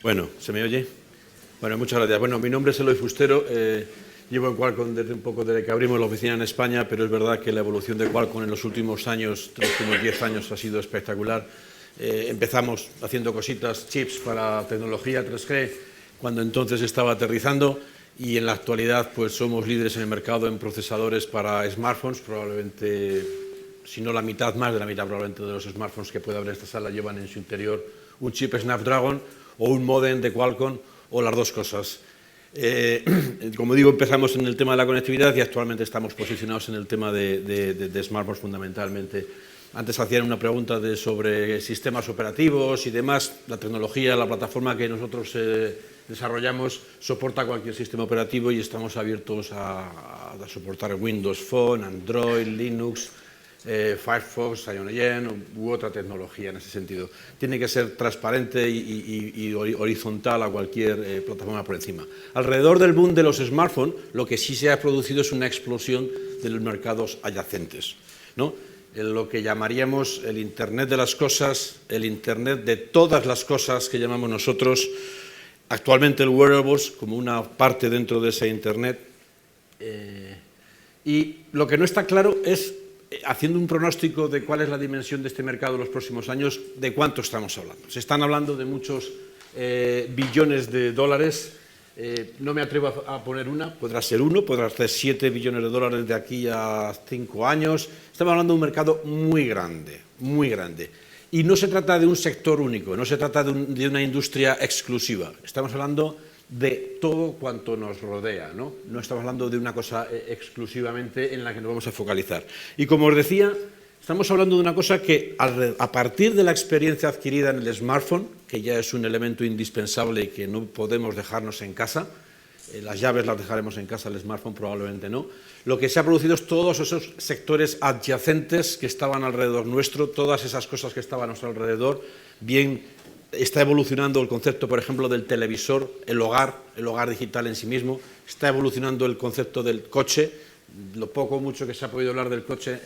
Bueno, ¿se me oye? Bueno, muchas gracias. Bueno, mi nombre es Eloy Fustero. Llevo en Qualcomm desde que abrimos la oficina en España, pero es verdad que la evolución de Qualcomm en los últimos años, los últimos 10 años, ha sido espectacular. Empezamos haciendo cositas, chips para tecnología 3G, cuando entonces estaba aterrizando, y en la actualidad pues somos líderes en el mercado en procesadores para smartphones. Probablemente, si no la mitad, más de la mitad probablemente de los smartphones que puede haber en esta sala llevan en su interior un chip Snapdragon o un módem de Qualcomm, o las dos cosas. Como digo, empezamos en el tema de la conectividad y actualmente estamos posicionados en el tema de smartphones fundamentalmente. Antes hacían una pregunta sobre sistemas operativos y demás. La tecnología, la plataforma que nosotros desarrollamos soporta cualquier sistema operativo y estamos abiertos a soportar Windows Phone, Android, Linux, Firefox, CyanogenMod u otra tecnología en ese sentido. Tiene que ser transparente y horizontal a cualquier plataforma por encima. Alrededor del boom de los smartphones, lo que sí se ha producido es una explosión de los mercados adyacentes, ¿no? Lo que llamaríamos el Internet de las cosas, el Internet de todas las cosas que llamamos nosotros, actualmente el wearables como una parte dentro de ese Internet. Y lo que no está claro es, haciendo un pronóstico de cuál es la dimensión de este mercado en los próximos años, ¿de cuánto estamos hablando? Se están hablando de muchos billones de dólares. No me atrevo a poner una, podrá ser uno, podrá ser 7 billones de dólares de aquí a 5 años. Estamos hablando de un mercado muy grande, muy grande. Y no se trata de un sector único, no se trata de una industria exclusiva. Estamos hablando de todo cuanto nos rodea, ¿no? No estamos hablando de una cosa exclusivamente en la que nos vamos a focalizar. Y como os decía, estamos hablando de una cosa que a partir de la experiencia adquirida en el smartphone, que ya es un elemento indispensable y que no podemos dejarnos en casa, las llaves las dejaremos en casa, el smartphone probablemente no, lo que se ha producido es todos esos sectores adyacentes que estaban alrededor nuestro, todas esas cosas que estaban a nuestro alrededor, bien. Está evolucionando el concepto, por ejemplo, del televisor, el hogar digital en sí mismo. Está evolucionando el concepto del coche. Lo poco o mucho que se ha podido hablar del coche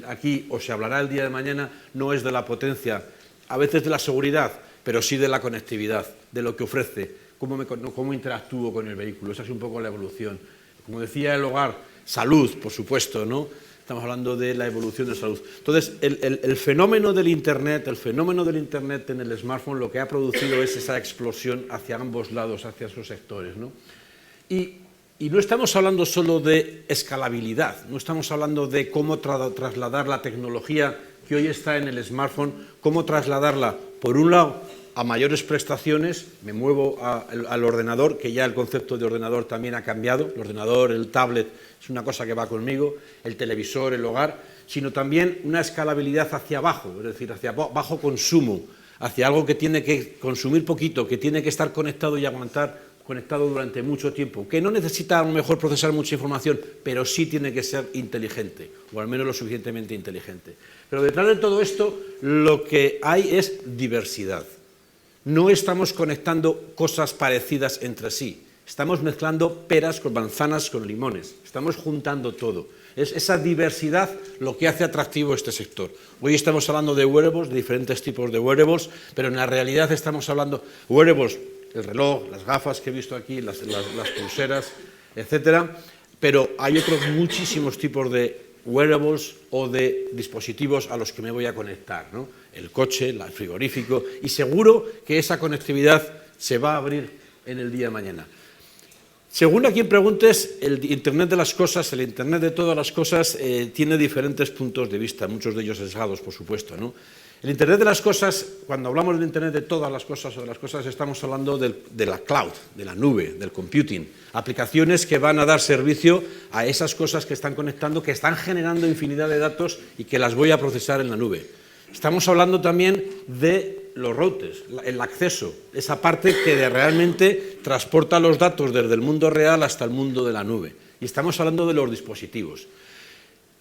aquí, o se hablará el día de mañana, no es de la potencia, a veces de la seguridad, pero sí de la conectividad, de lo que ofrece, cómo interactúo con el vehículo. Esa es un poco la evolución. Como decía, el hogar, salud, por supuesto, ¿no? Estamos hablando de la evolución de salud. Entonces, el fenómeno del Internet en el smartphone, lo que ha producido es esa explosión hacia ambos lados, hacia esos sectores, ¿no? Y no estamos hablando solo de escalabilidad, no estamos hablando de cómo trasladar la tecnología que hoy está en el smartphone, cómo trasladarla, por un lado, a mayores prestaciones. Me muevo al ordenador, que ya el concepto de ordenador también ha cambiado. El ordenador, el tablet, es una cosa que va conmigo, el televisor, el hogar, sino también una escalabilidad hacia abajo, es decir, hacia bajo consumo, hacia algo que tiene que consumir poquito, que tiene que estar conectado y aguantar conectado durante mucho tiempo, que no necesita a lo mejor procesar mucha información, pero sí tiene que ser inteligente, o al menos lo suficientemente inteligente. Pero detrás de todo esto, lo que hay es diversidad. No estamos conectando cosas parecidas entre sí. Estamos mezclando peras con manzanas con limones. Estamos juntando todo. Es esa diversidad lo que hace atractivo este sector. Hoy estamos hablando de wearables, de diferentes tipos de wearables, pero en la realidad estamos hablando de wearables, el reloj, las gafas que he visto aquí, las pulseras, etcétera. Pero hay otros muchísimos tipos de wearables o de dispositivos a los que me voy a conectar, ¿no? El coche, el frigorífico, y seguro que esa conectividad se va a abrir en el día de mañana. Según a quien preguntes, el Internet de las cosas, el Internet de todas las cosas, tiene diferentes puntos de vista, muchos de ellos sesgados, por supuesto, ¿no? El Internet de las cosas, cuando hablamos del Internet de todas las cosas o de las cosas, estamos hablando de la cloud, de la nube, del computing, aplicaciones que van a dar servicio a esas cosas que están conectando, que están generando infinidad de datos y que las voy a procesar en la nube. Estamos hablando también de los routers, el acceso, esa parte que realmente transporta los datos desde el mundo real hasta el mundo de la nube. Y estamos hablando de los dispositivos.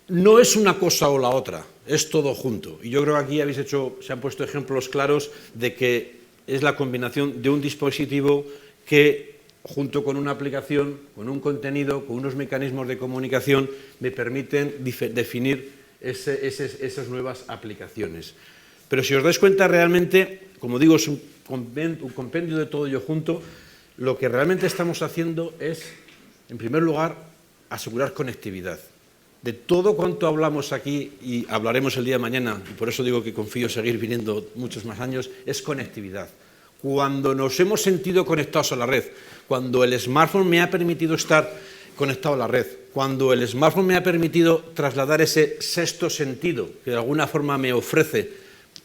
No es una cosa o la otra, es todo junto. Y yo creo que aquí se han puesto ejemplos claros de que es la combinación de un dispositivo que, junto con una aplicación, con un contenido, con unos mecanismos de comunicación, me permiten definir esas nuevas aplicaciones. Pero si os dais cuenta, realmente, como digo, compendio de todo ello junto, lo que realmente estamos haciendo es, en primer lugar, asegurar conectividad. De todo cuanto hablamos aquí, y hablaremos el día de mañana, y por eso digo que confío seguir viniendo muchos más años, es conectividad. Cuando nos hemos sentido conectados a la red, cuando el smartphone me ha permitido estar conectado a la red, cuando el smartphone me ha permitido trasladar ese sexto sentido que de alguna forma me ofrece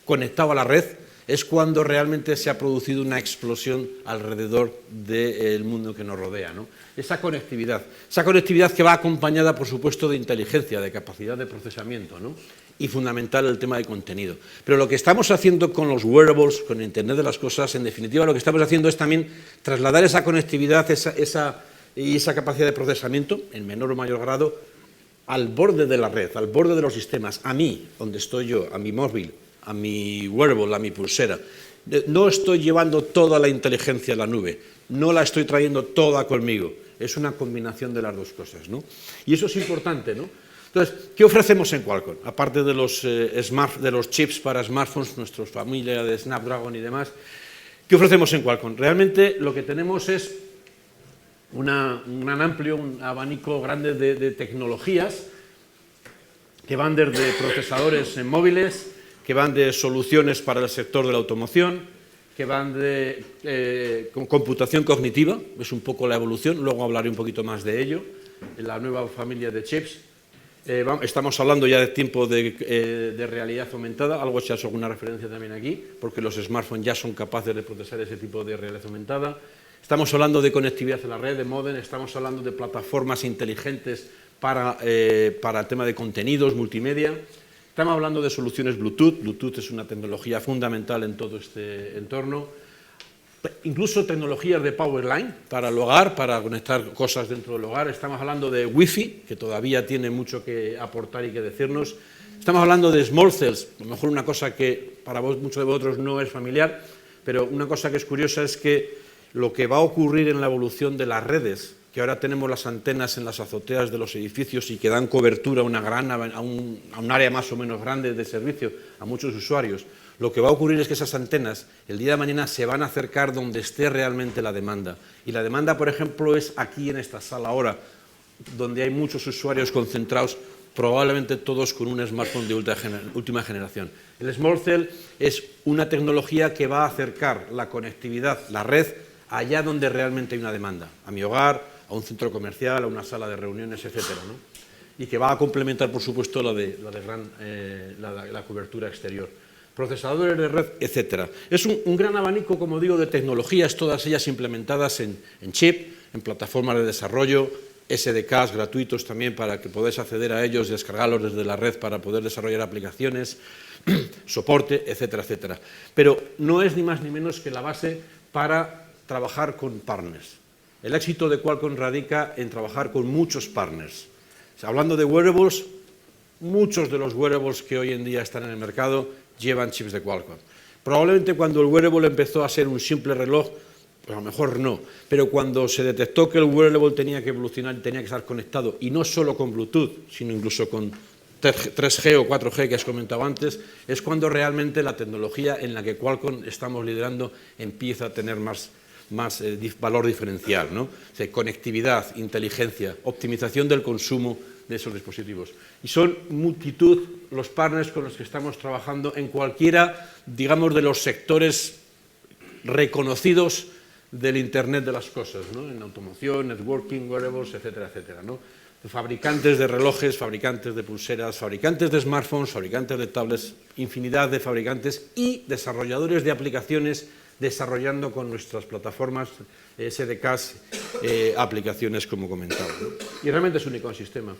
conectado a la red, es cuando realmente se ha producido una explosión alrededor del mundo que nos rodea, ¿no? Esa conectividad que va acompañada, por supuesto, de inteligencia, de capacidad de procesamiento, ¿no? Y fundamental el tema de contenido. Pero lo que estamos haciendo con los wearables, con el Internet de las cosas, en definitiva lo que estamos haciendo es también trasladar esa conectividad y esa capacidad de procesamiento, en menor o mayor grado, al borde de la red, al borde de los sistemas, a mí, donde estoy yo, a mi móvil, a mi wearable, a mi pulsera. No estoy llevando toda la inteligencia a la nube, no la estoy trayendo toda conmigo. Es una combinación de las dos cosas, ¿no? Y eso es importante, ¿no? Entonces, ¿qué ofrecemos en Qualcomm? Aparte de los chips para smartphones, nuestra familia de Snapdragon y demás, ¿qué ofrecemos en Qualcomm? Realmente lo que tenemos es un amplio, un abanico grande de tecnologías que van desde procesadores en móviles, que van de soluciones para el sector de la automoción, que van de computación cognitiva, es un poco la evolución, luego hablaré un poquito más de ello, en la nueva familia de chips. Estamos hablando ya de tiempo de realidad aumentada, algo se ha hecho alguna referencia también aquí, porque los smartphones ya son capaces de procesar ese tipo de realidad aumentada. Estamos hablando de conectividad en la red, de módem, estamos hablando de plataformas inteligentes para el tema de contenidos, multimedia. Estamos hablando de soluciones Bluetooth. Bluetooth es una tecnología fundamental en todo este entorno. Incluso tecnologías de Powerline para el hogar, para conectar cosas dentro del hogar. Estamos hablando de Wi-Fi, que todavía tiene mucho que aportar y que decirnos. Estamos hablando de Small Cells, a lo mejor una cosa que para muchos de vosotros no es familiar, pero una cosa que es curiosa es que lo que va a ocurrir en la evolución de las redes, que ahora tenemos las antenas en las azoteas de los edificios y que dan cobertura a un área más o menos grande de servicio a muchos usuarios, lo que va a ocurrir es que esas antenas el día de mañana se van a acercar donde esté realmente la demanda. Y la demanda, por ejemplo, es aquí en esta sala ahora, donde hay muchos usuarios concentrados, probablemente todos con un smartphone de última generación. El Small Cell es una tecnología que va a acercar la conectividad, la red, allá donde realmente hay una demanda, a mi hogar, a un centro comercial, a una sala de reuniones, etcétera, ¿no? Y que va a complementar, por supuesto, la cobertura exterior. Procesadores de red, etcétera. Es un gran abanico, como digo, de tecnologías, todas ellas implementadas en chip, en plataformas de desarrollo, SDKs gratuitos también para que podáis acceder a ellos, descargarlos desde la red para poder desarrollar aplicaciones, soporte, etcétera, etcétera. Pero no es ni más ni menos que la base para trabajar con partners. El éxito de Qualcomm radica en trabajar con muchos partners. O sea, hablando de wearables, muchos de los wearables que hoy en día están en el mercado llevan chips de Qualcomm. Probablemente cuando el wearable empezó a ser un simple reloj, pues a lo mejor no, pero cuando se detectó que el wearable tenía que evolucionar, tenía que estar conectado, y no solo con Bluetooth, sino incluso con 3G o 4G que has comentado antes, es cuando realmente la tecnología en la que Qualcomm estamos liderando empieza a tener más valor diferencial, ¿no? O sea, conectividad, inteligencia, optimización del consumo de esos dispositivos. Y son multitud los partners con los que estamos trabajando en cualquiera, digamos, de los sectores reconocidos del Internet de las cosas, ¿no? En automoción, networking, wearables, etcétera, etcétera, ¿no? Fabricantes de relojes, fabricantes de pulseras, fabricantes de smartphones, fabricantes de tablets, infinidad de fabricantes y desarrolladores de aplicaciones desarrollando con nuestras plataformas SDKs aplicaciones como comentaba, ¿no? Y realmente es un ecosistema.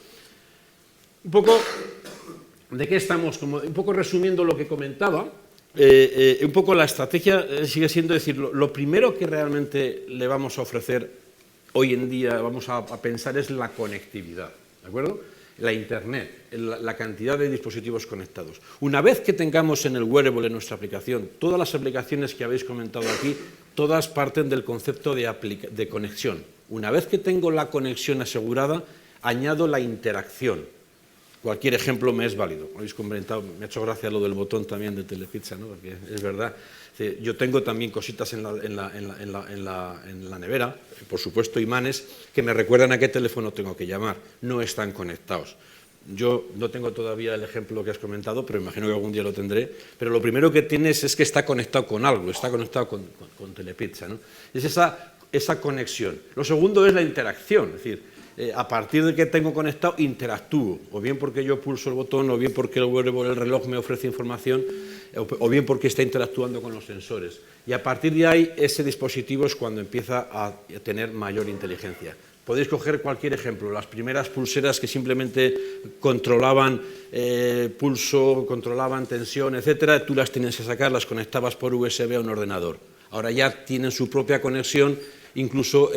Un poco de qué estamos, un poco resumiendo lo que comentaba, un poco la estrategia sigue siendo decir, lo primero que realmente le vamos a ofrecer hoy en día, vamos a pensar es la conectividad, ¿de acuerdo? La Internet, la cantidad de dispositivos conectados. Una vez que tengamos en el wearable, en nuestra aplicación, todas las aplicaciones que habéis comentado aquí, todas parten del concepto de conexión. Una vez que tengo la conexión asegurada, añado la interacción. cualquier ejemplo me es válido. Habéis comentado, me ha hecho gracia lo del botón también de Telepizza, ¿no? Porque es verdad. Yo tengo también cositas en la nevera, por supuesto imanes, que me recuerdan a qué teléfono tengo que llamar. No están conectados. Yo no tengo todavía el ejemplo que has comentado, pero imagino que algún día lo tendré. Pero lo primero que tienes es que está conectado con algo, está conectado con Telepizza, ¿no? Es esa conexión. Lo segundo es la interacción, es decir, a partir de que tengo conectado, interactúo, o bien porque yo pulso el botón, o bien porque el reloj me ofrece información, o bien porque está interactuando con los sensores. Y a partir de ahí, ese dispositivo es cuando empieza a tener mayor inteligencia. Podéis coger cualquier ejemplo, las primeras pulseras que simplemente controlaban pulso, controlaban tensión, etcétera, tú las tenías que sacar, las conectabas por USB a un ordenador. Ahora ya tienen su propia conexión, incluso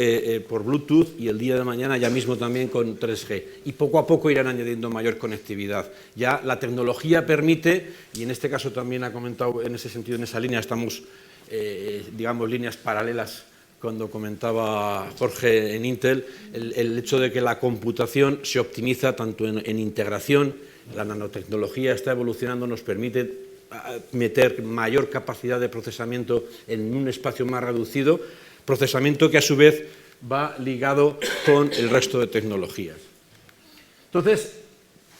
por Bluetooth, y el día de mañana ya mismo también con 3G. Y poco a poco irán añadiendo mayor conectividad. Ya la tecnología permite, y en este caso también ha comentado en ese sentido, en esa línea, estamos, digamos, líneas paralelas cuando comentaba Jorge en Intel, el hecho de que la computación se optimiza tanto en integración, la nanotecnología está evolucionando, nos permite meter mayor capacidad de procesamiento en un espacio más reducido, procesamiento que a su vez va ligado con el resto de tecnologías. Entonces,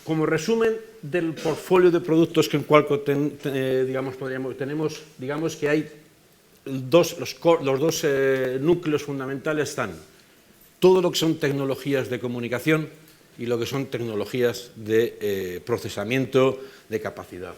como resumen del portfolio de productos que en Qualcomm tenemos, digamos que hay los dos núcleos fundamentales están todo lo que son tecnologías de comunicación y lo que son tecnologías de procesamiento de capacidad.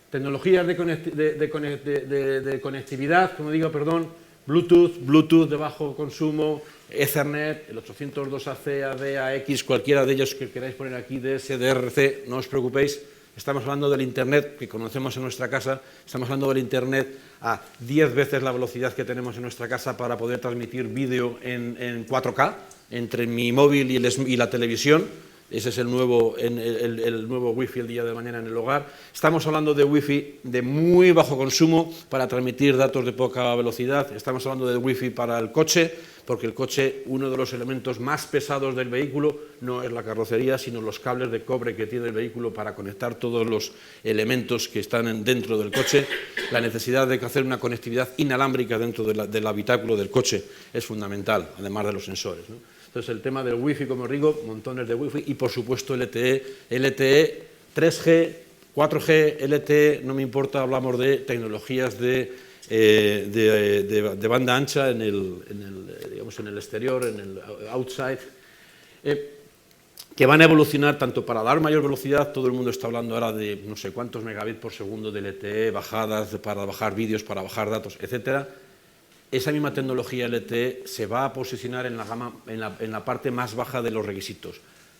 Tecnologías de conectividad, como digo, perdón, Bluetooth de bajo consumo, Ethernet, el 802AC, AD, AX, cualquiera de ellos que queráis poner aquí, DSDRC, no os preocupéis. Estamos hablando del Internet que conocemos en nuestra casa, estamos hablando del Internet a 10 veces la velocidad que tenemos en nuestra casa para poder transmitir vídeo en 4K entre mi móvil y la televisión. Ese es el nuevo Wi-Fi el día de mañana en el hogar. Estamos hablando de Wi-Fi de muy bajo consumo para transmitir datos de poca velocidad. Estamos hablando de Wi-Fi para el coche, porque el coche, uno de los elementos más pesados del vehículo, no es la carrocería, sino los cables de cobre que tiene el vehículo para conectar todos los elementos que están dentro del coche. La necesidad de hacer una conectividad inalámbrica dentro del habitáculo del coche es fundamental, además de los sensores, ¿no? Entonces, el tema del Wi-Fi, como os digo, montones de Wi-Fi y, por supuesto, LTE, 3G, 4G, LTE, no me importa, hablamos de tecnologías de banda ancha en el exterior, en el outside, que van a evolucionar tanto para dar mayor velocidad, todo el mundo está hablando ahora de no sé cuántos megabits por segundo de LTE, bajadas para bajar vídeos, para bajar datos, etcétera. Esa misma tecnología LTE se va a posicionar en la parte más baja de los requisitos.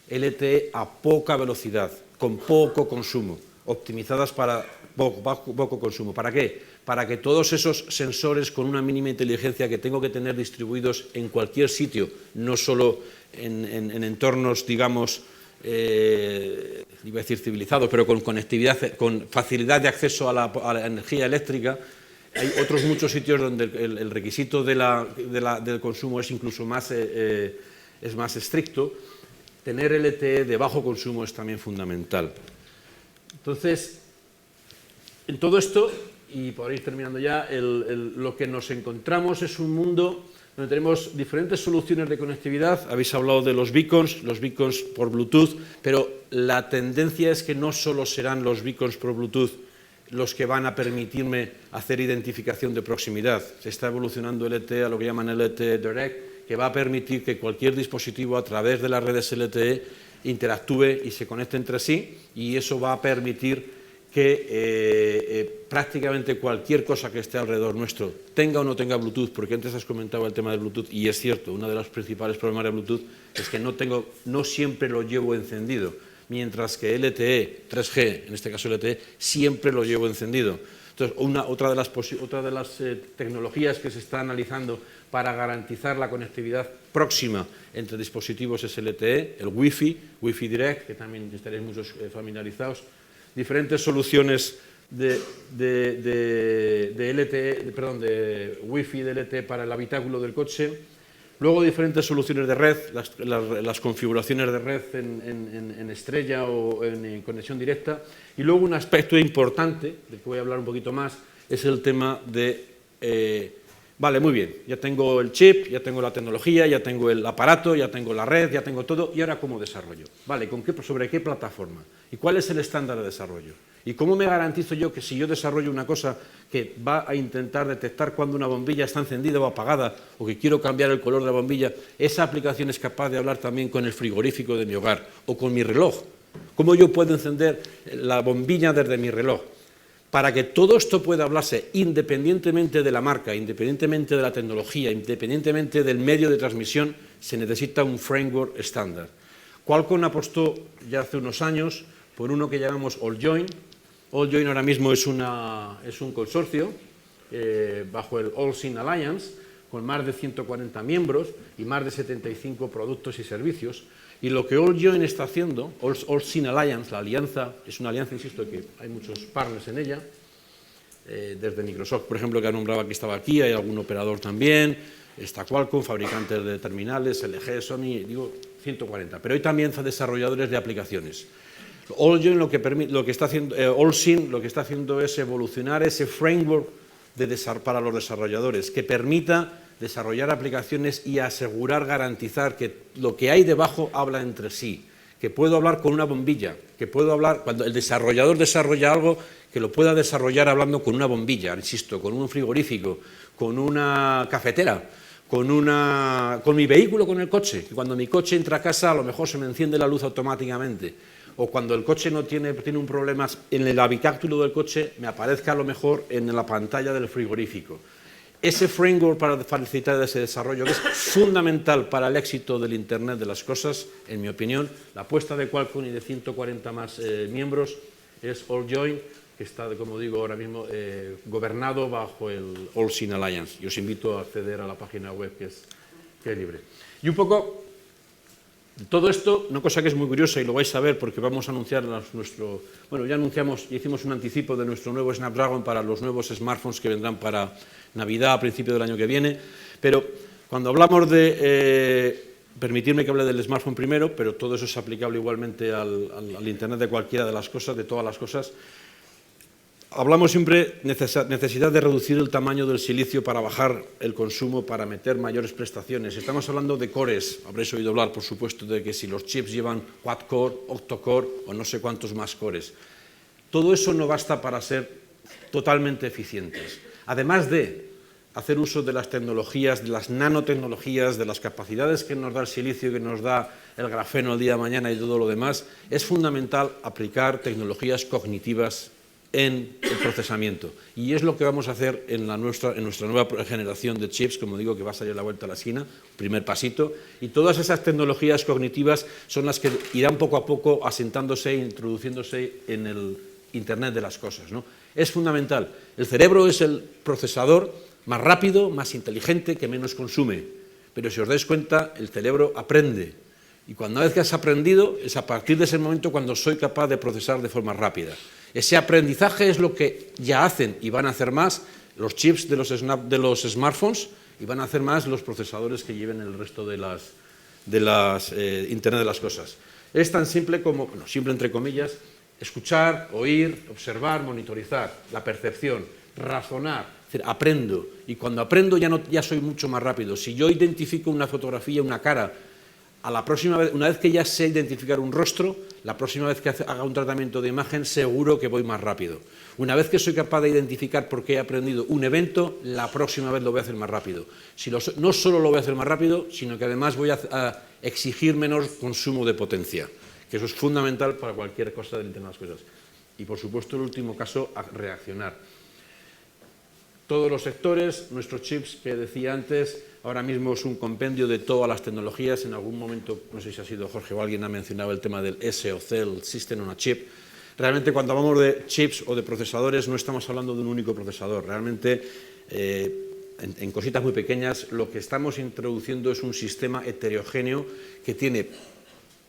LTE a poca velocidad, con poco consumo, optimizadas para poco consumo. ¿Para qué? Para que todos esos sensores con una mínima inteligencia que tengo que tener distribuidos en cualquier sitio, no solo en entornos, digamos, iba a decir civilizados, pero con conectividad, con facilidad de acceso a la energía eléctrica. Hay otros muchos sitios donde el requisito del consumo es incluso más estricto. Tener LTE de bajo consumo es también fundamental. Entonces, en todo esto, y por ir terminando ya, lo que nos encontramos es un mundo donde tenemos diferentes soluciones de conectividad. Habéis hablado de los beacons por Bluetooth, pero la tendencia es que no solo serán los beacons por Bluetooth los que van a permitirme hacer identificación de proximidad. Se está evolucionando LTE a lo que llaman LTE Direct, que va a permitir que cualquier dispositivo a través de las redes LTE interactúe y se conecte entre sí, y eso va a permitir que prácticamente cualquier cosa que esté alrededor nuestro, tenga o no tenga Bluetooth, porque antes has comentado el tema de Bluetooth, y es cierto, uno de los principales problemas de Bluetooth es que no siempre lo llevo encendido, mientras que LTE, 3G, en este caso LTE, siempre lo llevo encendido. Entonces, otra de las tecnologías que se está analizando para garantizar la conectividad próxima entre dispositivos es LTE, el Wi-Fi Direct, que también estaréis muchos familiarizados, diferentes soluciones de Wi-Fi de LTE para el habitáculo del coche, Luego diferentes soluciones de red, las configuraciones de red en estrella o en conexión directa. Y luego un aspecto importante, del que voy a hablar un poquito más, es el tema de, vale, muy bien, ya tengo el chip, ya tengo la tecnología, ya tengo el aparato, ya tengo la red, ya tengo todo, y ahora ¿cómo desarrollo? Vale, ¿sobre qué plataforma? ¿Y cuál es el estándar de desarrollo? ¿Y cómo me garantizo yo que si yo desarrollo una cosa que va a intentar detectar cuando una bombilla está encendida o apagada, o que quiero cambiar el color de la bombilla, esa aplicación es capaz de hablar también con el frigorífico de mi hogar o con mi reloj? ¿Cómo yo puedo encender la bombilla desde mi reloj? Para que todo esto pueda hablarse independientemente de la marca, independientemente de la tecnología, independientemente del medio de transmisión, se necesita un framework estándar. Qualcomm apostó ya hace unos años por uno que llamamos AllJoyn. AllJoyn ahora mismo es un consorcio bajo el AllSyn Alliance, con más de 140 miembros y más de 75 productos y servicios. Y lo que AllJoyn está haciendo, AllSyn Alliance, la alianza, es una alianza, insisto, que hay muchos partners en ella, desde Microsoft, por ejemplo, que ha nombrado que estaba aquí, hay algún operador también, está Qualcomm, fabricantes de terminales, LG, Sony, digo 140, pero hay también desarrolladores de aplicaciones. AllJoyn lo que está haciendo, AllSyn lo que está haciendo es evolucionar ese framework para los desarrolladores, que permita desarrollar aplicaciones y asegurar, garantizar que lo que hay debajo habla entre sí, que puedo hablar con una bombilla, que puedo hablar, cuando el desarrollador desarrolla algo, que lo pueda desarrollar hablando con una bombilla, insisto, con un frigorífico, con una cafetera, con mi vehículo, con el coche, que cuando mi coche entra a casa a lo mejor se me enciende la luz automáticamente, o cuando el coche no tiene un problema en el habitáculo del coche, me aparezca a lo mejor en la pantalla del frigorífico. Ese framework para facilitar ese desarrollo, que es fundamental para el éxito del Internet de las cosas, en mi opinión, la apuesta de Qualcomm y de 140 más miembros es AllJoyn, que está, como digo, ahora mismo gobernado bajo el AllSyn Alliance. Y os invito a acceder a la página web que es libre. Y un poco todo esto, una cosa que es muy curiosa y lo vais a ver porque vamos a anunciar bueno, ya hicimos un anticipo de nuestro nuevo Snapdragon para los nuevos smartphones que vendrán para Navidad a principio del año que viene, pero cuando hablamos de, permitirme que hable del smartphone primero, pero todo eso es aplicable igualmente al Internet de cualquiera de las cosas, de todas las cosas. Hablamos siempre de necesidad de reducir el tamaño del silicio para bajar el consumo, para meter mayores prestaciones. Estamos hablando de cores, habréis oído hablar, por supuesto, de que si los chips llevan quad-core, octo-core o no sé cuántos más cores. Todo eso no basta para ser totalmente eficientes. Además de hacer uso de las tecnologías, de las nanotecnologías, de las capacidades que nos da el silicio, que nos da el grafeno el día de mañana y todo lo demás, es fundamental aplicar tecnologías cognitivas en el procesamiento. Y es lo que vamos a hacer en nuestra nueva generación de chips, como digo, que va a salir a la vuelta a la esquina, primer pasito, y todas esas tecnologías cognitivas son las que irán poco a poco asentándose e introduciéndose en el Internet de las cosas, ¿no? Es fundamental. El cerebro es el procesador más rápido, más inteligente, que menos consume. Pero si os dais cuenta, el cerebro aprende. Y una vez que has aprendido, es a partir de ese momento cuando soy capaz de procesar de forma rápida. Ese aprendizaje es lo que ya hacen y van a hacer más los chips de los smartphones y van a hacer más los procesadores que lleven el resto de las Internet de las cosas. Es tan simple como, bueno, simple entre comillas, escuchar, oír, observar, monitorizar, la percepción, razonar, es decir, aprendo. Y cuando aprendo ya soy mucho más rápido. Si yo identifico una fotografía, una cara, a la próxima vez, una vez que ya sé identificar un rostro, la próxima vez que haga un tratamiento de imagen, seguro que voy más rápido. Una vez que soy capaz de identificar por qué he aprendido un evento, la próxima vez lo voy a hacer más rápido. No solo lo voy a hacer más rápido, sino que además voy a exigir menor consumo de potencia, que eso es fundamental para cualquier cosa del Internet de las cosas. Y por supuesto, el último caso, a reaccionar. Todos los sectores, nuestros chips que decía antes, ahora mismo es un compendio de todas las tecnologías. En algún momento, no sé si ha sido Jorge o alguien ha mencionado el tema del SoC, el System on a Chip. Realmente cuando hablamos de chips o de procesadores no estamos hablando de un único procesador. Realmente en cositas muy pequeñas lo que estamos introduciendo es un sistema heterogéneo que tiene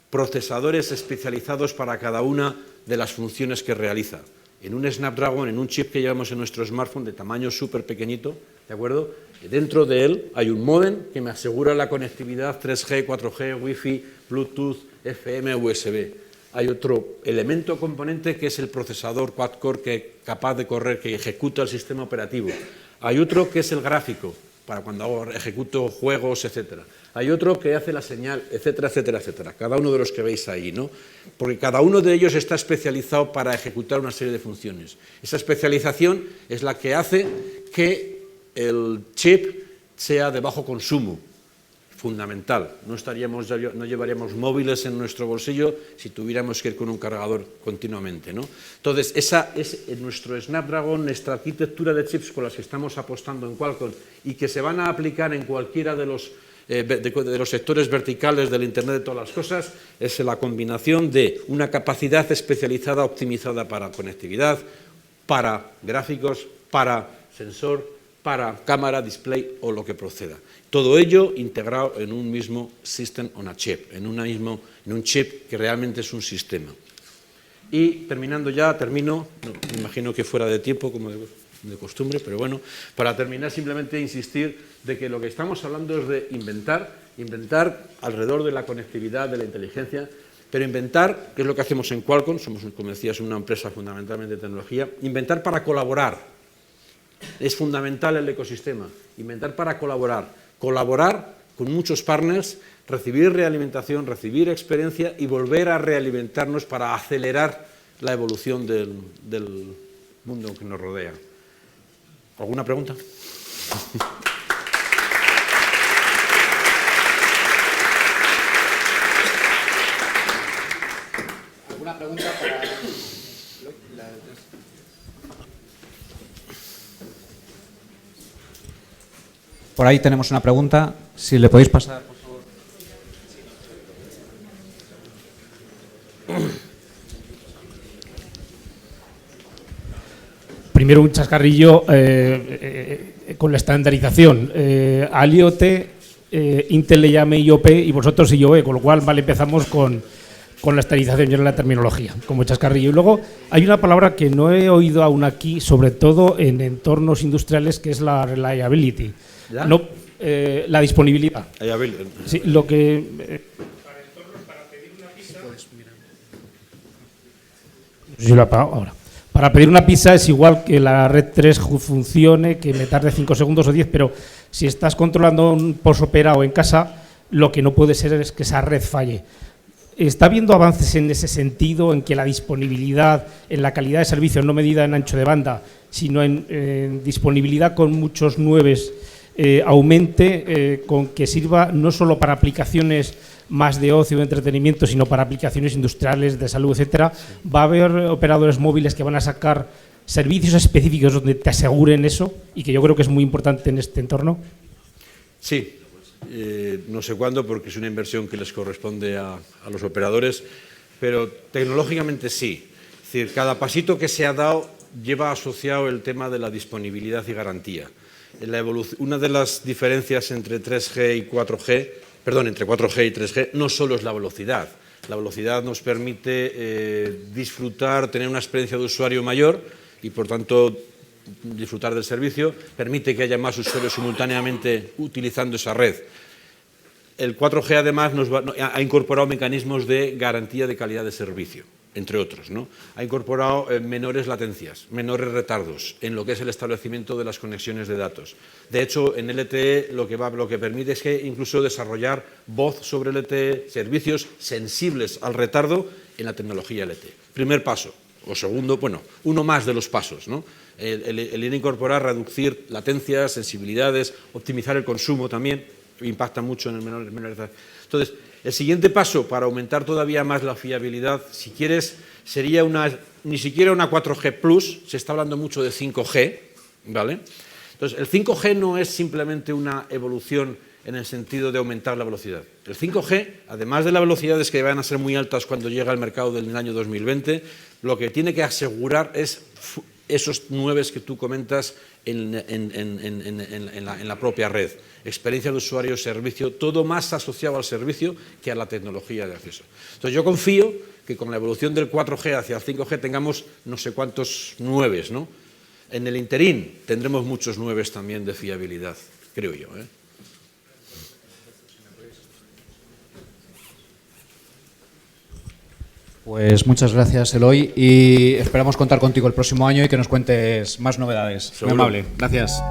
procesadores especializados para cada una de las funciones que realiza. en un Snapdragon, en un chip que llevamos en nuestro smartphone de tamaño súper pequeñito, ¿de acuerdo? Y dentro de él hay un módem que me asegura la conectividad 3G, 4G, Wi-Fi, Bluetooth, FM, USB. Hay otro elemento componente que es el procesador quad-core que es capaz de correr, que ejecuta el sistema operativo. Hay otro que es el gráfico, para cuando ejecuto juegos, etcétera. Hay otro que hace la señal, etcétera, etcétera, etcétera. Cada uno de los que veis ahí, ¿no? Porque cada uno de ellos está especializado para ejecutar una serie de funciones. Esa especialización es la que hace que el chip sea de bajo consumo, fundamental. No llevaríamos móviles en nuestro bolsillo si tuviéramos que ir con un cargador continuamente, ¿no? Entonces, esa es nuestro Snapdragon, nuestra arquitectura de chips con las que estamos apostando en Qualcomm y que se van a aplicar en cualquiera de los sectores verticales del Internet de todas las cosas, es la combinación de una capacidad especializada optimizada para conectividad, para gráficos, para sensor, para cámara, display o lo que proceda. Todo ello integrado en un mismo System on a Chip, en un chip que realmente es un sistema. Y terminando ya, termino, me imagino que fuera de tiempo, como de costumbre, pero bueno, para terminar simplemente insistir de que lo que estamos hablando es de inventar alrededor de la conectividad, de la inteligencia, pero inventar, que es lo que hacemos en Qualcomm, somos, como decías, una empresa fundamentalmente de tecnología, inventar para colaborar. Es fundamental el ecosistema, inventar para colaborar con muchos partners, recibir realimentación, recibir experiencia y volver a realimentarnos para acelerar la evolución del mundo que nos rodea. ¿Alguna pregunta? ¿Alguna pregunta para Por ahí tenemos una pregunta, si le podéis pasar, por favor. Primero un chascarrillo con la estandarización. Al IoT, Intel le llama IOP y vosotros IOE, con lo cual empezamos con la estandarización y la terminología, como chascarrillo. Y luego hay una palabra que no he oído aún aquí, sobre todo en entornos industriales, que es la reliability. No, la disponibilidad. Sí, lo que para entornos, para pedir una pizza. No sé si lo he apagado ahora. Para pedir una pizza es igual que la red 3 funcione, que me tarde 5 segundos o 10, pero si estás controlando un posopera o en casa, lo que no puede ser es que esa red falle. ¿Está habiendo avances en ese sentido, en que la disponibilidad, en la calidad de servicio, no medida en ancho de banda, sino en disponibilidad con muchos 9, aumente, con que sirva no solo para aplicaciones más de ocio, de entretenimiento, sino para aplicaciones industriales, de salud, etcétera? ¿Va a haber operadores móviles que van a sacar servicios específicos donde te aseguren eso? Y que yo creo que es muy importante en este entorno. Sí, no sé cuándo, porque es una inversión que les corresponde a los operadores, pero tecnológicamente sí. Es decir, cada pasito que se ha dado lleva asociado el tema de la disponibilidad y garantía. Una de las diferencias entre 3G y 4G, perdón, entre 4G y 3G, no solo es la velocidad. La velocidad nos permite disfrutar, tener una experiencia de usuario mayor y, por tanto, disfrutar del servicio, permite que haya más usuarios simultáneamente utilizando esa red. El 4G, además, ha incorporado mecanismos de garantía de calidad de servicio, entre otros, ¿no? Ha incorporado menores latencias, menores retardos en lo que es el establecimiento de las conexiones de datos. De hecho, en LTE lo que permite es que incluso desarrollar voz sobre LTE, servicios sensibles al retardo en la tecnología LTE. Primer paso. O segundo, bueno, uno más de los pasos, ¿no? El ir a incorporar, reducir latencias, sensibilidades, optimizar el consumo también, impacta mucho en el menor. Entonces, el siguiente paso para aumentar todavía más la fiabilidad, si quieres, sería ni siquiera una 4G Plus, se está hablando mucho de 5G, ¿vale? Entonces, el 5G no es simplemente una evolución en el sentido de aumentar la velocidad. El 5G, además de las velocidades que van a ser muy altas cuando llega al mercado del año 2020, lo que tiene que asegurar es esos 9 que tú comentas en la propia red. Experiencia de usuario, servicio, todo más asociado al servicio que a la tecnología de acceso. Entonces yo confío que con la evolución del 4G hacia el 5G tengamos no sé cuántos 9, ¿no? En el interín tendremos muchos 9 también de fiabilidad, creo yo, ¿eh? Pues muchas gracias, Eloy, y esperamos contar contigo el próximo año y que nos cuentes más novedades. Seguro. Muy amable. Gracias.